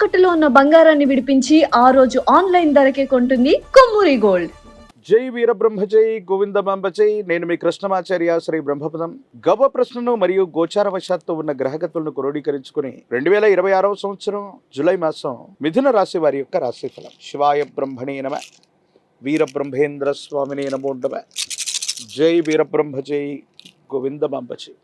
తాకట్టులో ఉన్న బంగారాన్ని విడిపించి ఆ రోజు ఆన్లైన్ ధరకే కొంటుంది కొమ్మూరి గోల్డ్. జై వీరబ్రహ్మ జై గోవిందమాంబ జై. నేను మీ కృష్ణమాచార్య శ్రీ బ్రహ్మపదం. గవ ప్రశ్నను మరియు గోచారవశాత్తు ఉన్న గ్రహగతులను క్రోడీకరించుకుని 2026వ సంవత్సరం జూలై మాసం మిథున రాశి వారి యొక్క రాశిఫలం. శివాయ బ్రహ్మణే నమ. వీరబ్రహ్మేంద్ర స్వామినే నమో నమ. జై వీరబ్రహ్మ జై గోవిందమాంబ జై.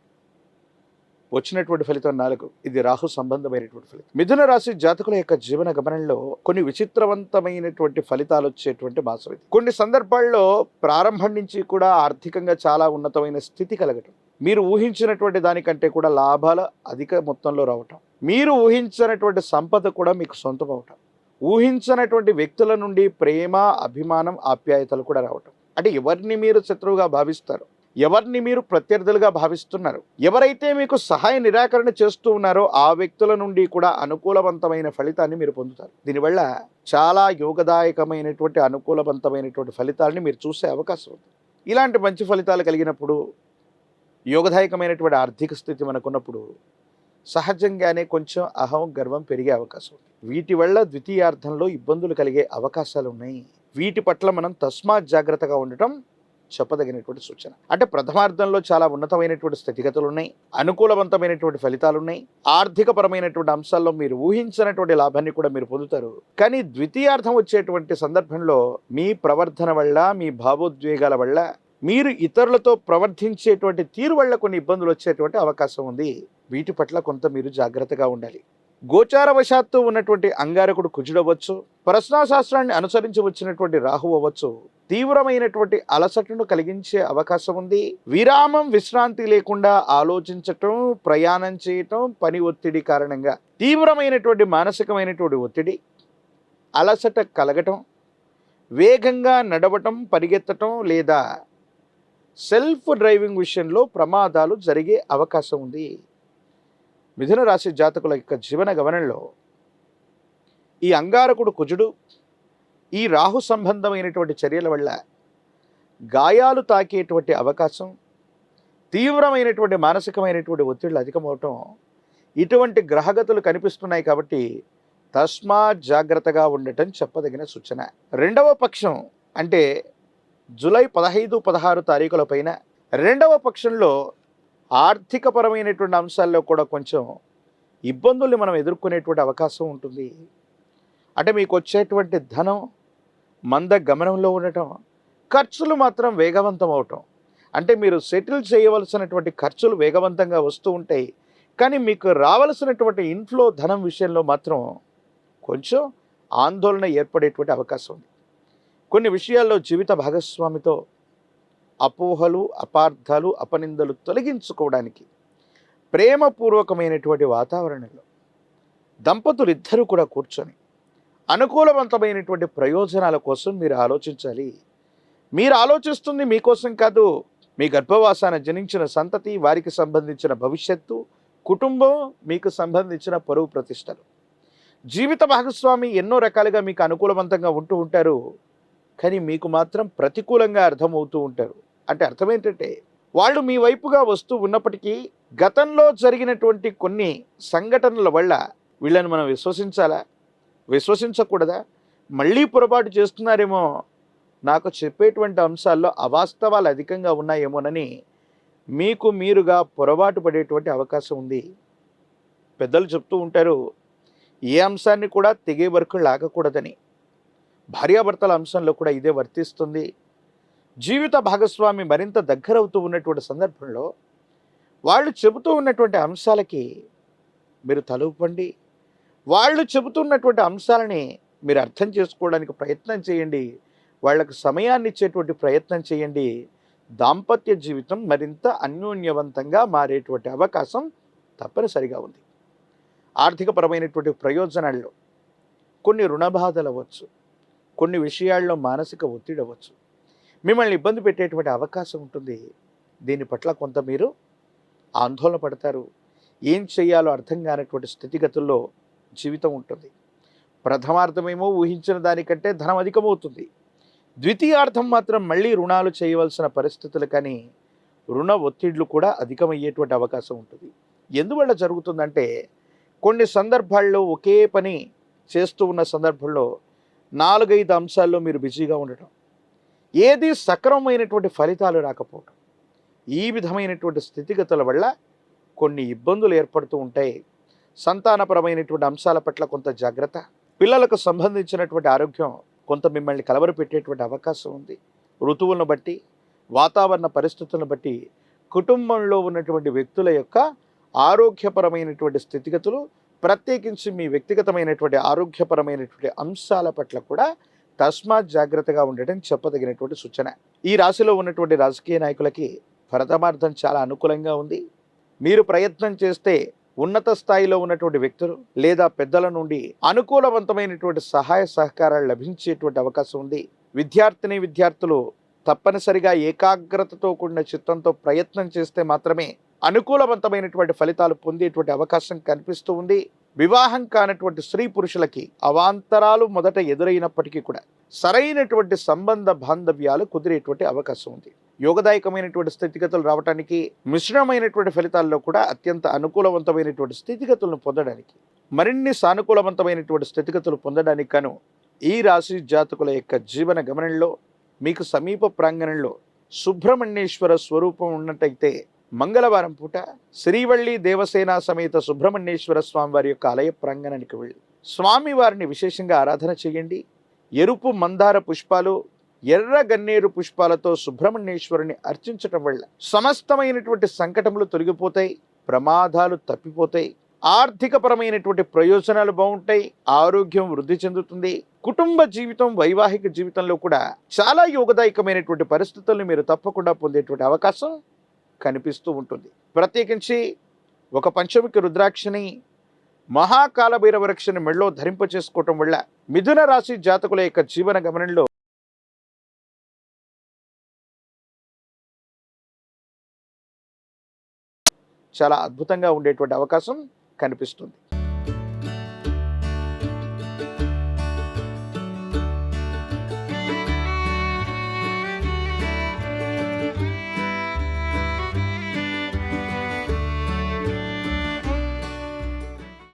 వచ్చినటువంటి ఫలితం 4. ఇది రాహు సంబంధమైనటువంటి ఫలితం. మిథున రాశి జాతకుల యొక్క జీవన గమనంలో కొన్ని విచిత్రవంతమైనటువంటి ఫలితాలు వచ్చేటువంటి మాసం ఇది. కొన్ని సందర్భాల్లో ప్రారంభం నుంచి కూడా ఆర్థికంగా చాలా ఉన్నతమైన స్థితి కలగటం, మీరు ఊహించినటువంటి దానికంటే కూడా లాభాలు అధిక మొత్తంలో రావటం, మీరు ఊహించినటువంటి సంపద కూడా మీకు సొంతం అవటం, ఊహించినటువంటి వ్యక్తుల నుండి ప్రేమ, అభిమానం, ఆప్యాయతలు కూడా రావటం. అంటే ఎవరిని మీరు శత్రువుగా భావిస్తారు, ఎవరిని మీరు ప్రత్యర్థులుగా భావిస్తున్నారు, ఎవరైతే మీకు సహాయ నిరాకరణ చేస్తూ ఉన్నారో ఆ వ్యక్తుల నుండి కూడా అనుకూలవంతమైన ఫలితాన్ని మీరు పొందుతారు. దీనివల్ల చాలా యోగదాయకమైనటువంటి అనుకూలవంతమైనటువంటి ఫలితాలని మీరు చూసే అవకాశం ఉంది. ఇలాంటి మంచి ఫలితాలు కలిగినప్పుడు, యోగదాయకమైనటువంటి ఆర్థిక స్థితి మనకున్నప్పుడు సహజంగానే కొంచెం అహం, గర్వం పెరిగే అవకాశం ఉంది. వీటి వల్ల ద్వితీయార్థంలో ఇబ్బందులు కలిగే అవకాశాలు ఉన్నాయి. వీటి పట్ల మనం తస్మాత్ జాగ్రత్తగా ఉండటం చెప్పదగినటువంటి సూచన. అంటే ప్రథమార్థంలో చాలా ఉన్నతమైనటువంటి స్థితిగతులు ఉన్నాయి, అనుకూలవంతమైనటువంటి ఫలితాలు ఉన్నాయి, ఆర్థిక పరమైనటువంటి అంశాల్లో మీరు ఊహించినటువంటి లాభాన్ని కూడా మీరు పొందుతారు. కానీ ద్వితీయార్థం వచ్చేటువంటి సందర్భంలో మీ ప్రవర్తన వల్ల, మీ భావోద్వేగాల వల్ల, మీరు ఇతరులతో ప్రవర్తించేటువంటి తీరు వల్ల కొన్ని ఇబ్బందులు వచ్చేటువంటి అవకాశం ఉంది. వీటి పట్ల కొంత మీరు జాగ్రత్తగా ఉండాలి. గోచారవశాత్తు ఉన్నటువంటి అంగారకుడు కుజుడవచ్చు, ప్రశ్నాశాస్త్రాన్ని అనుసరించి వచ్చినటువంటి రాహు అవ్వచ్చు, తీవ్రమైనటువంటి అలసటను కలిగించే అవకాశం ఉంది. విరామం, విశ్రాంతి లేకుండా ఆలోచించటం, ప్రయాణం చేయటం, పని ఒత్తిడి కారణంగా తీవ్రమైనటువంటి మానసికమైనటువంటి ఒత్తిడి, అలసట కలగటం, వేగంగా నడవటం, పరిగెత్తటం లేదా సెల్ఫ్ డ్రైవింగ్ విషయంలో ప్రమాదాలు జరిగే అవకాశం ఉంది. మిథున రాశి జాతకుల యొక్క జీవన గమనంలో ఈ అంగారకుడు కుజుడు, ఈ రాహు సంబంధమైనటువంటి చర్యల వల్ల గాయాలు తాకేటువంటి అవకాశం, తీవ్రమైనటువంటి మానసికమైనటువంటి ఒత్తిళ్లు అధికమవటం, ఇటువంటి గ్రహగతులు కనిపిస్తున్నాయి. కాబట్టి తస్మాత్ జాగ్రత్తగా ఉండటం చెప్పదగిన సూచన. రెండవ పక్షం అంటే జూలై 15, 16 తారీఖుల పైన రెండవ పక్షంలో ఆర్థికపరమైనటువంటి అంశాల్లో కూడా కొంచెం ఇబ్బందుల్ని మనం ఎదుర్కొనేటువంటి అవకాశం ఉంటుంది. అంటే మీకు వచ్చేటువంటి ధనం మంద గమనంలో ఉండటం, ఖర్చులు మాత్రం వేగవంతం అవటం. అంటే మీరు సెటిల్ చేయవలసినటువంటి ఖర్చులు వేగవంతంగా వస్తూ ఉంటాయి, కానీ మీకు రావలసినటువంటి ఇన్ఫ్లో ధనం విషయంలో మాత్రం కొంచెం ఆందోళన ఏర్పడేటువంటి అవకాశం ఉంది. కొన్ని విషయాల్లో జీవిత భాగస్వామితో అపోహలు, అపార్థాలు, అపనిందలు తొలగించుకోవడానికి ప్రేమపూర్వకమైనటువంటి వాతావరణంలో దంపతులు ఇద్దరూ కూడా కూర్చొని అనుకూలవంతమైనటువంటి ప్రయోజనాల కోసం మీరు ఆలోచించాలి. మీరు ఆలోచిస్తుంది మీకోసం కాదు, మీ గర్భవాసాన జనించిన సంతతి, వారికి సంబంధించిన భవిష్యత్తు, కుటుంబం, మీకు సంబంధించిన పరువు ప్రతిష్టలు. జీవిత భాగస్వామి ఎన్నో రకాలుగా మీకు అనుకూలవంతంగా ఉంటూ ఉంటారు, కానీ మీకు మాత్రం ప్రతికూలంగా అర్థమవుతూ ఉంటారు. అంటే అర్థం ఏంటంటే వాళ్ళు మీ వైపుగా వస్తూ ఉన్నప్పటికీ గతంలో జరిగినటువంటి కొన్ని సంఘటనల వల్ల వీళ్ళని మనం విశ్వసించాలా, విశ్వసించకూడదా, మళ్ళీ పొరపాటు చేస్తున్నారేమో, నాకు చెప్పేటువంటి అంశాల్లో అవాస్తవాలు అధికంగా ఉన్నాయేమోనని మీకు మీరుగా పొరపాటు పడేటువంటి అవకాశం ఉంది. పెద్దలు చెప్తూ ఉంటారు, ఏ అంశాన్ని కూడా తెగే వరకు లాగకూడదని. భార్యాభర్తల అంశంలో కూడా ఇదే వర్తిస్తుంది. జీవిత భాగస్వామి మరింత దగ్గరవుతూ ఉన్నటువంటి సందర్భంలో వాళ్ళు చెబుతూ ఉన్నటువంటి అంశాలకి మీరు తలూపండి. వాళ్ళు చెబుతున్నటువంటి అంశాలని మీరు అర్థం చేసుకోవడానికి ప్రయత్నం చేయండి. వాళ్ళకు సమయాన్ని ఇచ్చేటువంటి ప్రయత్నం చేయండి. దాంపత్య జీవితం మరింత అన్యోన్యవంతంగా మారేటువంటి అవకాశం తప్పనిసరిగా ఉంది. ఆర్థికపరమైనటువంటి ప్రయోజనాల్లో కొన్ని రుణబాధలు అవ్వచ్చు, కొన్ని విషయాల్లో మానసిక ఒత్తిడి అవ్వచ్చు, మిమ్మల్ని ఇబ్బంది పెట్టేటువంటి అవకాశం ఉంటుంది. దీని పట్ల కొంత మీరు ఆందోళన పడతారు. ఏం చేయాలో అర్థం కానటువంటి స్థితిగతుల్లో జీవితం ఉంటుంది. ప్రథమార్థమేమో ఊహించిన దానికంటే ధనం అధికమవుతుంది. ద్వితీయార్థం మాత్రం మళ్ళీ రుణాలు చేయవలసిన పరిస్థితులు, కానీ రుణ ఒత్తిళ్లు కూడా అధికమయ్యేటువంటి అవకాశం ఉంటుంది. ఎందువల్ల జరుగుతుందంటే కొన్ని సందర్భాల్లో ఒకే పని చేస్తూ ఉన్న సందర్భంలో 4-5 అంశాల్లో మీరు బిజీగా ఉండటం, ఏది సక్రమమైనటువంటి ఫలితాలు రాకపోవటం, ఈ విధమైనటువంటి స్థితిగతుల వల్ల కొన్ని ఇబ్బందులు ఏర్పడుతూ ఉంటాయి. సంతానపరమైనటువంటి అంశాల పట్ల కొంత జాగ్రత్త, పిల్లలకు సంబంధించినటువంటి ఆరోగ్యం కొంత మిమ్మల్ని కలవరపెట్టేటువంటి అవకాశం ఉంది. ఋతువులను బట్టి, వాతావరణ పరిస్థితులను బట్టి కుటుంబంలో ఉన్నటువంటి వ్యక్తుల యొక్క ఆరోగ్యపరమైనటువంటి స్థితిగతులు, ప్రత్యేకించి మీ వ్యక్తిగతమైనటువంటి ఆరోగ్యపరమైనటువంటి అంశాల పట్ల కూడా తస్మాత్ జాగ్రత్తగా ఉండటం చెప్పదగినటువంటి సూచన. ఈ రాశిలో ఉన్నటువంటి రాజకీయ నాయకులకి ప్రథమార్థం చాలా అనుకూలంగా ఉంది. మీరు ప్రయత్నం చేస్తే ఉన్నత స్థాయిలో ఉన్నటువంటి వ్యక్తులు లేదా పెద్దల నుండి అనుకూలవంతమైనటువంటి సహాయ సహకారాలు లభించేటువంటి అవకాశం ఉంది. విద్యార్థులు తప్పనిసరిగా ఏకాగ్రతతో కూడిన చిత్తంతో ప్రయత్నం చేస్తే మాత్రమే అనుకూలవంతమైనటువంటి ఫలితాలు పొందేటువంటి అవకాశం కనిపిస్తూ ఉంది. వివాహం కానటువంటి స్త్రీ పురుషులకి అవాంతరాలు మొదట ఎదురైనప్పటికీ కూడా సరైనటువంటి సంబంధ బాంధవ్యాలు కుదిరేటువంటి అవకాశం ఉంది. యోగదాయకమైనటువంటి స్థితిగతులు రావడానికి, మిశ్రమైనటువంటి ఫలితాల్లో కూడా అత్యంత అనుకూలవంతమైనటువంటి స్థితిగతులను పొందడానికి, మరిన్ని సానుకూలవంతమైనటువంటి స్థితిగతులు పొందడానికి గాను ఈ రాశి జాతకుల యొక్క జీవన గమనంలో మీకు సమీప ప్రాంగణంలో సుబ్రహ్మణ్యేశ్వర స్వరూపం ఉన్నట్టయితే మంగళవారం పూట శ్రీవల్లి దేవసేన సమేత సుబ్రహ్మణ్యేశ్వర స్వామి వారి యొక్క ఆలయ ప్రాంగణానికి వెళ్ళి స్వామివారిని విశేషంగా ఆరాధన చేయండి. ఎరుపు మందార పుష్పాలు, ఎర్ర గన్నేరు పుష్పాలతో సుబ్రహ్మణ్యేశ్వరుని అర్చించటం వల్ల సమస్తమైనటువంటి సంకటములు తొలగిపోతాయి, ప్రమాదాలు తప్పిపోతాయి, ఆర్థికపరమైనటువంటి ప్రయోజనాలు బాగుంటాయి, ఆరోగ్యం వృద్ధి చెందుతుంది. కుటుంబ జీవితం, వైవాహిక జీవితంలో కూడా చాలా యోగదాయకమైనటువంటి పరిస్థితులను మీరు తప్పకుండా పొందేటువంటి అవకాశం కనిపిస్తూ ఉంటుంది. ప్రత్యేకించి ఒక పంచముఖి రుద్రాక్షని, మహాకాలభైరవ వృక్షని మెడలో ధరింప చేసుకోవటం వల్ల మిథున రాశి జాతకుల యొక్క జీవన గమనంలో చాలా అద్భుతంగా ఉండేటువంటి అవకాశం కనిపిస్తుంది.